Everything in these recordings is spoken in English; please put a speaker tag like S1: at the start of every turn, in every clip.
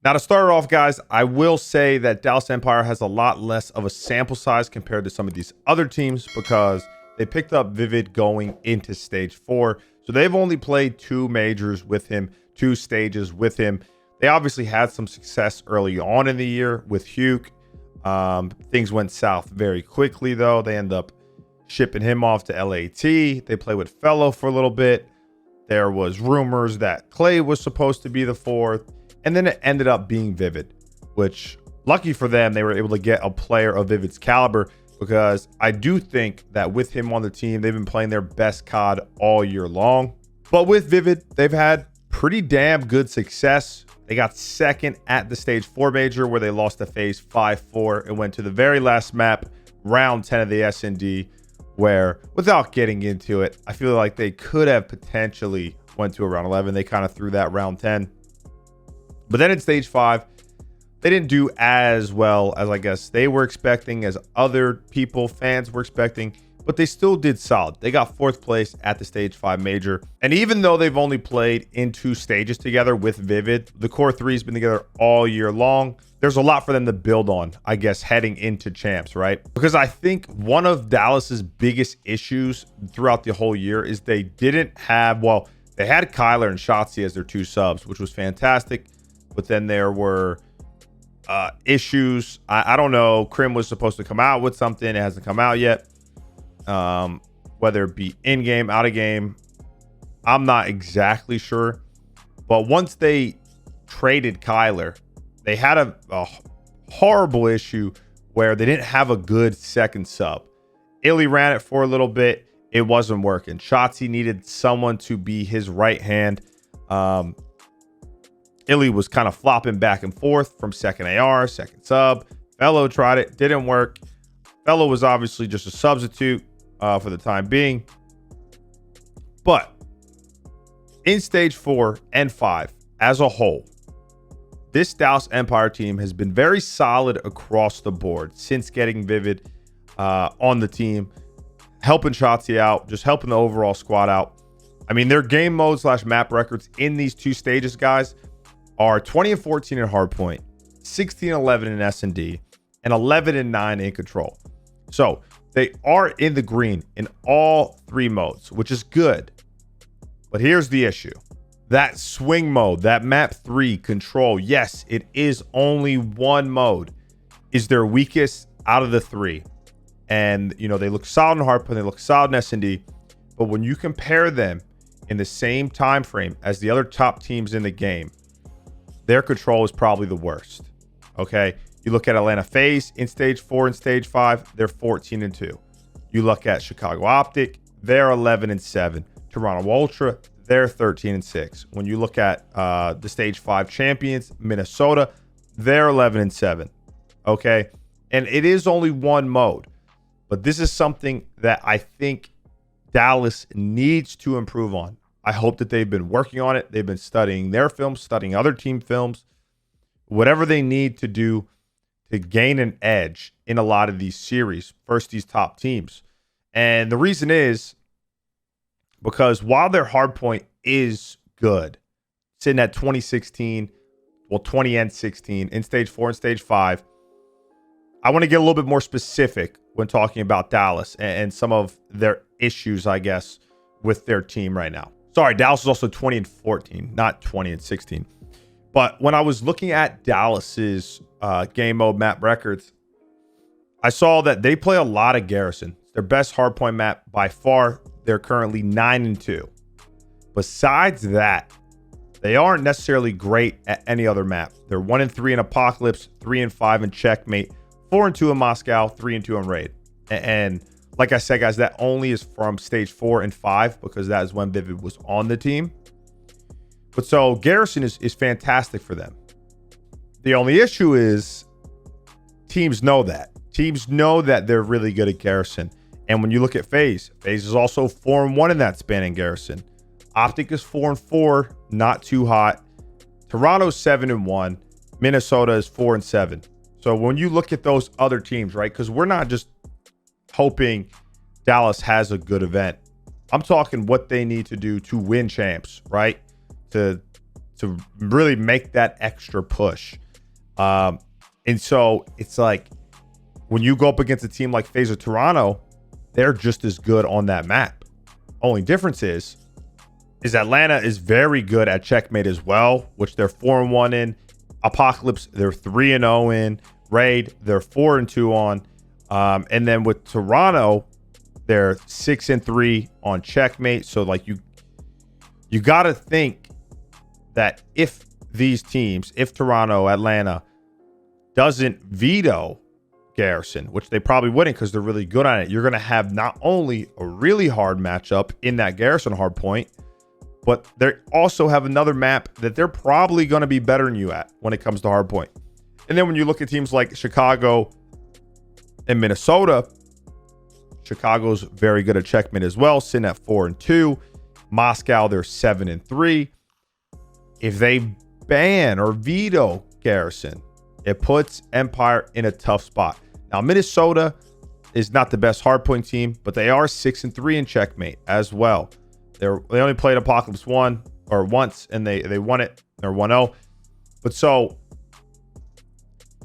S1: Now, to start off, guys, I will say that Dallas Empire has a lot less of a sample size compared to some of these other teams because they picked up Vivid going into stage 4. So they've only played 2 majors with him, 2 stages with him. They obviously had some success early on in the year with Hugh. Things went south very quickly, though. They end up shipping him off to LAT. They play with Fellow for a little bit. There was rumors that Clay was supposed to be the 4th. And then it ended up being Vivid, which, lucky for them, they were able to get a player of Vivid's caliber, because I do think that with him on the team, they've been playing their best COD all year long. But with Vivid, they've had pretty damn good success. They got second at the stage 4 major, where they lost to FaZe 5-4 and went to the very last map, round 10 of the S&D, where, without getting into it, I feel like they could have potentially went to a round 11. They kind of threw that round 10. But then in stage 5, they didn't do as well as I guess they were expecting, as other people, fans were expecting, but they still did solid. They got 4th place at the stage 5 major. And even though they've only played in 2 stages together with Vivid, the core 3 has been together all year long. There's a lot for them to build on, I guess, heading into champs, right? Because I think one of Dallas's biggest issues throughout the whole year is they didn't have, well, they had Kyler and Shotzi as their 2 subs, which was fantastic. But then there were issues. I don't know. Crim was supposed to come out with something. It hasn't come out yet. Whether it be in-game, out-of-game, I'm not exactly sure. But once they traded Kyler, they had a horrible issue where they didn't have a good second sub. Illy ran it for a little bit. It wasn't working. Shotzi needed someone to be his right hand. Illy was kind of flopping back and forth from second AR, second sub. Fellow tried it, didn't work. Fellow was obviously just a substitute for the time being. But in stage 4 and 5 as a whole, this Dallas Empire team has been very solid across the board since getting Vivid on the team, helping Shotzi out, just helping the overall squad out. I mean, their game mode / map records in these 2 stages, guys, are 20-14 in Hardpoint, 16-11 in S&D, and 11-9 in Control. So they are in the green in all 3 modes, which is good. But here's the issue. That swing mode, that map 3 Control, yes, it is only one mode, is their weakest out of the 3. And, you know, they look solid in Hardpoint, they look solid in S&D. But when you compare them in the same time frame as the other top teams in the game, their Control is probably the worst. Okay, you look at Atlanta FaZe in stage 4 and stage 5, they're 14-2. You look at Chicago Optic, they're 11-7. Toronto Ultra, they're 13-6. When you look at the stage 5 champions, Minnesota, they're 11-7. Okay, and it is only one mode, but this is something that I think Dallas needs to improve on. I hope that they've been working on it. They've been studying their films, studying other team films, whatever they need to do to gain an edge in a lot of these series versus these top teams. And the reason is because while their hardpoint is good, sitting at 2016, well, 20 and 16 in stage 4 and stage 5, I want to get a little bit more specific when talking about Dallas and some of their issues, I guess, with their team right now. Sorry, Dallas is also 20-14, not 20-16. But when I was looking at Dallas's game mode map records, I saw that they play a lot of Garrison. It's their best hardpoint map by far. They're currently 9-2. Besides that, they aren't necessarily great at any other map. They're 1-3 in Apocalypse, 3-5 in Checkmate, 4-2 in Moscow, 3-2 in Raid. And like I said, guys, that only is from stage 4 and 5 because that is when Vivid was on the team. But so Garrison is fantastic for them. The only issue is teams know that. Teams know that they're really good at Garrison. And when you look at FaZe, FaZe is also 4-1 in that span in Garrison. Optic is 4-4, not too hot. Toronto's 7-1. Minnesota is 4-7. So when you look at those other teams, right? Because we're not just hoping Dallas has a good event. I'm talking what they need to do to win champs, right? To to really make that extra push. And so it's like when you go up against a team like FaZe or Toronto, they're just as good on that map. Only difference is Atlanta is very good at checkmate as well, which they're 4-1 in. Apocalypse, they're 3-0 in. Raid, they're 4-2 on. And then with Toronto, they're 6-3 on checkmate. So like you got to think that if these teams, if Toronto, Atlanta doesn't veto Garrison, which they probably wouldn't because they're really good on it, you're going to have not only a really hard matchup in that Garrison hard point, but they also have another map that they're probably going to be better than you at when it comes to hard point. And then when you look at teams like Chicago and Minnesota, Chicago's very good at checkmate as well, sitting at 4-2. Moscow, they're 7-3. If they ban or veto Garrison, it puts Empire in a tough spot. Now, Minnesota is not the best hardpoint team, but they are 6-3 in checkmate as well. They only played Apocalypse once, and they won it. They're 1-0. But so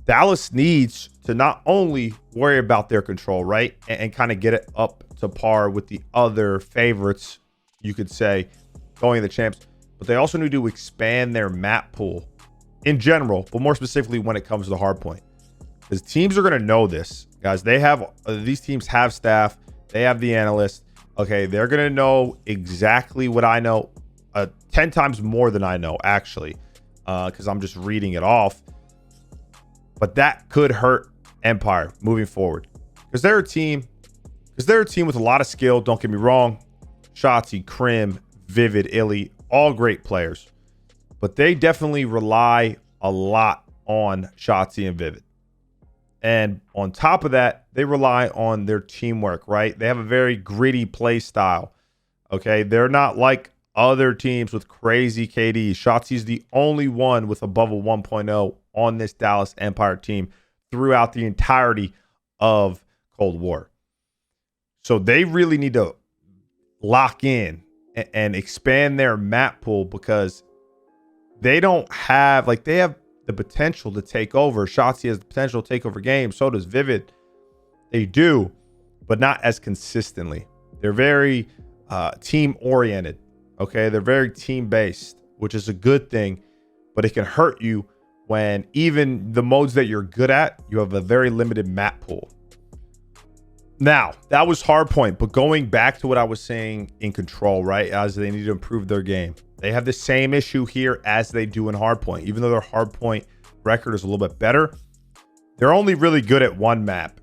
S1: Dallas needs to not only worry about their control, right, and kind of get it up to par with the other favorites, you could say, going to the champs, but they also need to expand their map pool in general, but more specifically when it comes to the hard point, because teams are going to know this, guys. They have these teams have staff, they have the analysts. Okay, they're going to know exactly what I know, 10 times more than I know, actually, because I'm just reading it off. But that could hurt Empire moving forward, because they're a team with a lot of skill. Don't get me wrong. Shotzi, Krim, Vivid, Illy, all great players. But they definitely rely a lot on Shotzi and Vivid. And on top of that, they rely on their teamwork, right? They have a very gritty play style. Okay, they're not like other teams with crazy KD. Shotzi's the only one with above a 1.0 on this Dallas Empire team throughout the entirety of Cold War. So they really need to lock in and expand their map pool, because they don't have, like, they have the potential to take over. Shotzi has the potential to take over games. So does Vivid. They do, but not as consistently. They're very team oriented. Okay, they're very team based, which is a good thing, but it can hurt you when even the modes that you're good at, you have a very limited map pool. Now, that was hardpoint, but going back to what I was saying in control, right, as they need to improve their game. They have the same issue here as they do in hardpoint. Even though their hardpoint record is a little bit better, they're only really good at one map,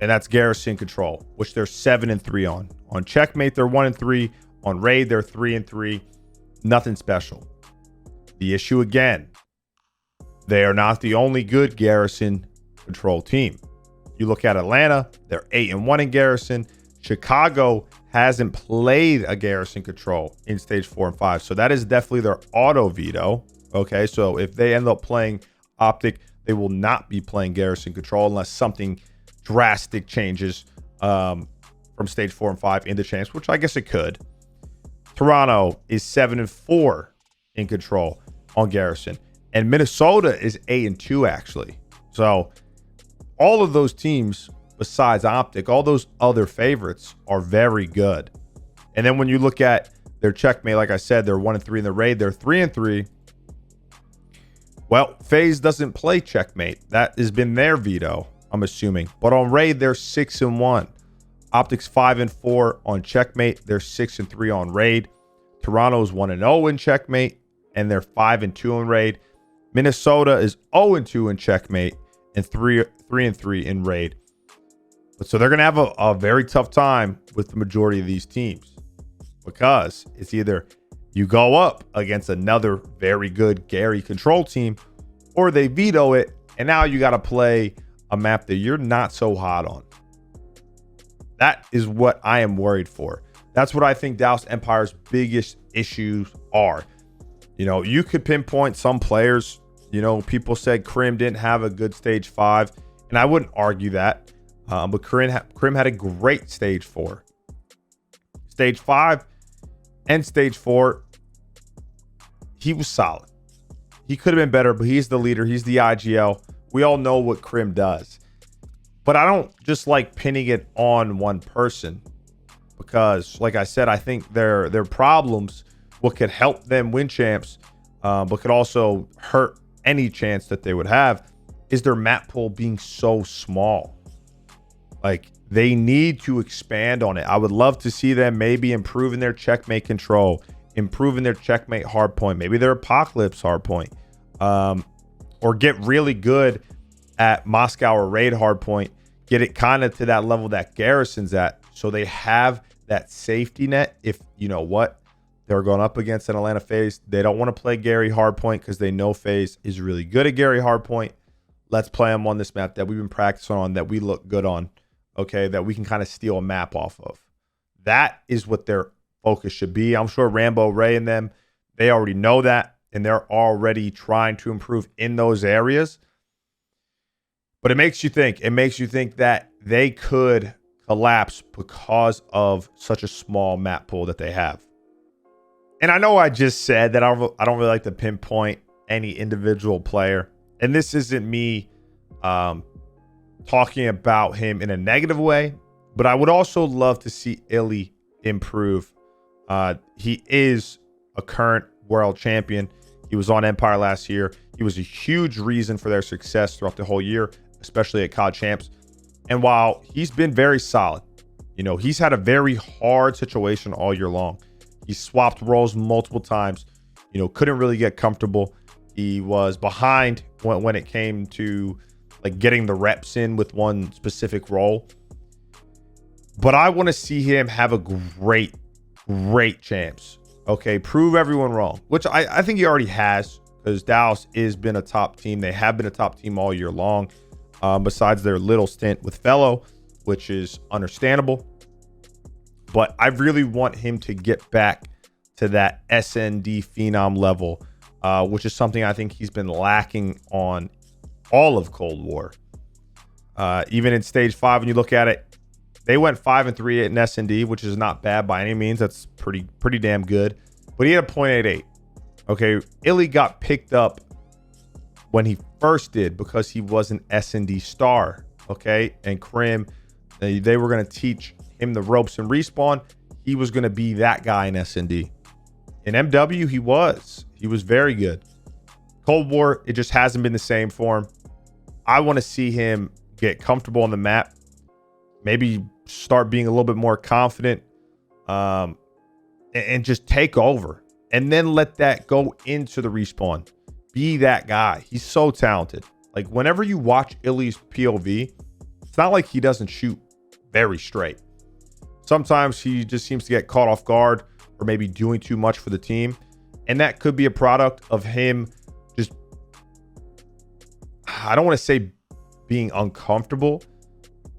S1: and that's Garrison Control, which they're 7-3 on. On Checkmate, they're 1-3. On Raid, they're 3-3. Nothing special. The issue again, they are not the only good Garrison Control team. You look at Atlanta, they're 8-1 in Garrison. Chicago hasn't played a Garrison Control in stage 4 and 5. So that is definitely their auto veto. Okay, so if they end up playing Optic, they will not be playing Garrison Control unless something drastic changes from stage 4 and 5 into champs, which I guess it could. Toronto is 7-4 in control on Garrison, and Minnesota is 8-2 actually. So all of those teams besides Optic, all those other favorites are very good. And then when you look at their checkmate, like I said, they're 1-3 in the Raid, they're 3-3. Well, FaZe doesn't play checkmate. That has been their veto, I'm assuming. But on Raid, they're 6-1. Optic's 5-4 on checkmate. They're 6-3 on Raid. Toronto's 1-0 in checkmate, and they're 5-2 in Raid. Minnesota is 0-2 in checkmate and 3-3 in Raid. But so they're going to have a very tough time with the majority of these teams, because it's either you go up against another very good Gary Control team, or they veto it, and now you got to play a map that you're not so hot on. That is what I am worried for. That's what I think Dallas Empire's biggest issues are. You know, you could pinpoint some players. You know, people said Krim didn't have a good stage 5, and I wouldn't argue that. But Krim had a great stage 4. Stage 5 and stage 4, he was solid. He could have been better, but he's the leader. He's the IGL. We all know what Crim does. But I don't just like pinning it on one person because, like I said, I think their problems, what could help them win champs, but could also hurt any chance that they would have, is their map pool being so small. Like, they need to expand on it. I would love to see them maybe improving their checkmate control, improving their checkmate hardpoint, maybe their apocalypse hardpoint, or get really good at Moscow or raid hardpoint, get it kind of to that level that Garrison's at, so they have that safety net. If you know what, they're going up against an Atlanta FaZe, they don't want to play Gary hardpoint because they know FaZe is really good at Gary hardpoint. Let's play them on this map that we've been practicing on, that we look good on, okay, that we can kind of steal a map off of. That is what their focus should be. I'm sure Rambo, Ray, and them, they already know that, and they're already trying to improve in those areas. But it makes you think. It makes you think that they could collapse because of such a small map pool that they have. And I know I just said that I don't really like to pinpoint any individual player. And this isn't me talking about him in a negative way, but I would also love to see Illy improve. He is a current world champion. He was on Empire last year. He was a huge reason for their success throughout the whole year, especially at COD Champs. And while he's been very solid, you know, he's had a very hard situation all year long. He swapped roles multiple times, you know, couldn't really get comfortable. He was behind when it came to like getting the reps in with one specific role. But I want to see him have a great champs. Okay, prove everyone wrong, which I think he already has, because Dallas has been a top team. They have been a top team all year long, besides their little stint with Fellow, which is understandable. But I really want him to get back to that SND phenom level, which is something I think he's been lacking on all of Cold War. Even in stage 5, when you look at it, they went 5-3 in SND, which is not bad by any means. That's pretty damn good. But he had a .88. Okay, Illy got picked up when he first did because he was an SND star. Okay, and Crim, they were going to teach him the ropes and respawn. He was going to be that guy in SND. In MW, he was very good. Cold War, it just hasn't been the same for him. I want to see him get comfortable on the map, maybe start being a little bit more confident, and just take over, and then let that go into the respawn. Be that guy. He's so talented. Like, whenever you watch Illy's POV, it's not like he doesn't shoot very straight. Sometimes he just seems to get caught off guard, or maybe doing too much for the team. And that could be a product of him just, I don't want to say being uncomfortable,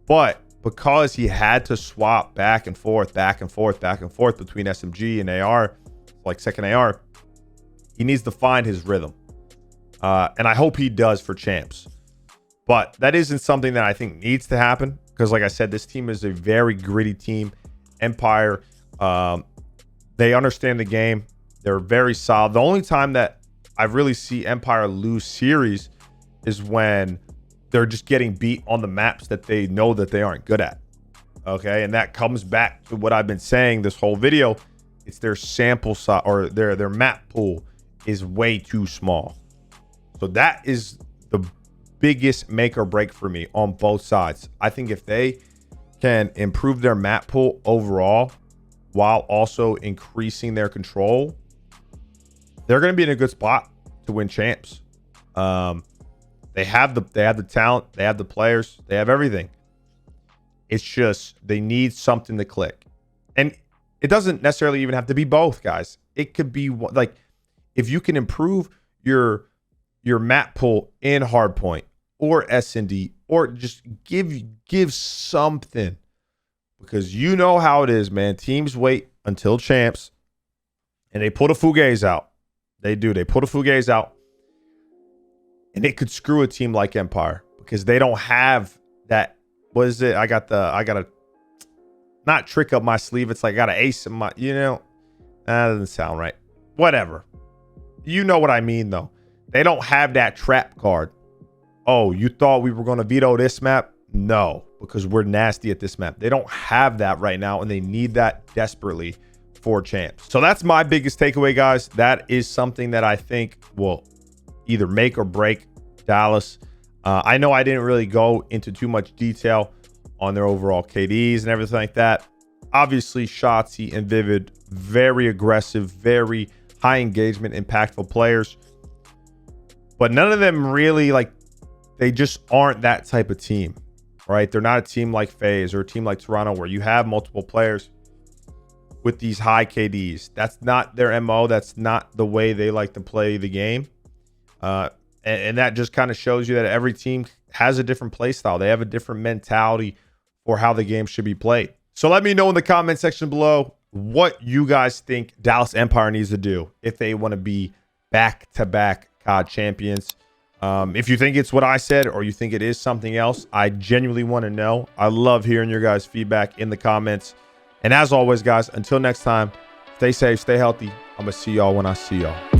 S1: but because he had to swap back and forth between SMG and AR, like second AR, he needs to find his rhythm. And I hope he does for champs. But that isn't something that I think needs to happen, because like I said, this team is a very gritty team. Empire, they understand the game. They're very solid. The only time that I really see Empire lose series is when they're just getting beat on the maps that they know that they aren't good at. Okay, and that comes back to what I've been saying this whole video. It's their sample size, or their map pool is way too small. So that is the biggest make or break for me on both sides. I think if they can improve their map pool overall while also increasing their control, they're going to be in a good spot to win champs. They have the talent, they have the players, they have everything. It's just they need something to click. And it doesn't necessarily even have to be both, guys. It could be like, if you can improve your map pool in hardpoint or SND, or just give something, because you know how it is, man. Teams wait until champs and they put a Fugaze out. They do. They put a Fugaze out, and it could screw a team like Empire, because they don't have that. What is it? I got a not trick up my sleeve. It's like I got an ace in my, that doesn't sound right. Whatever. You know what I mean, though. They don't have that trap card. Oh, you thought we were going to veto this map? No, because we're nasty at this map. They don't have that right now, and they need that desperately for champs. So that's my biggest takeaway, guys. That is something that I think will either make or break Dallas. I know I didn't really go into too much detail on their overall KDs and everything like that. Obviously, Shotzzy and Vivid, very aggressive, very high engagement, impactful players. But none of them really, like, they just aren't that type of team, right? They're not a team like FaZe or a team like Toronto where you have multiple players with these high KDs. That's not their MO. That's not the way they like to play the game. And that just kind of shows you that every team has a different play style. They have a different mentality for how the game should be played. So let me know in the comment section below what you guys think Dallas Empire needs to do if they want to be back-to-back COD champions. If you think it's what I said or you think it is something else, I genuinely want to know. I love hearing your guys' feedback in the comments. And as always, guys, until next time, stay safe, stay healthy. I'm going to see y'all when I see y'all.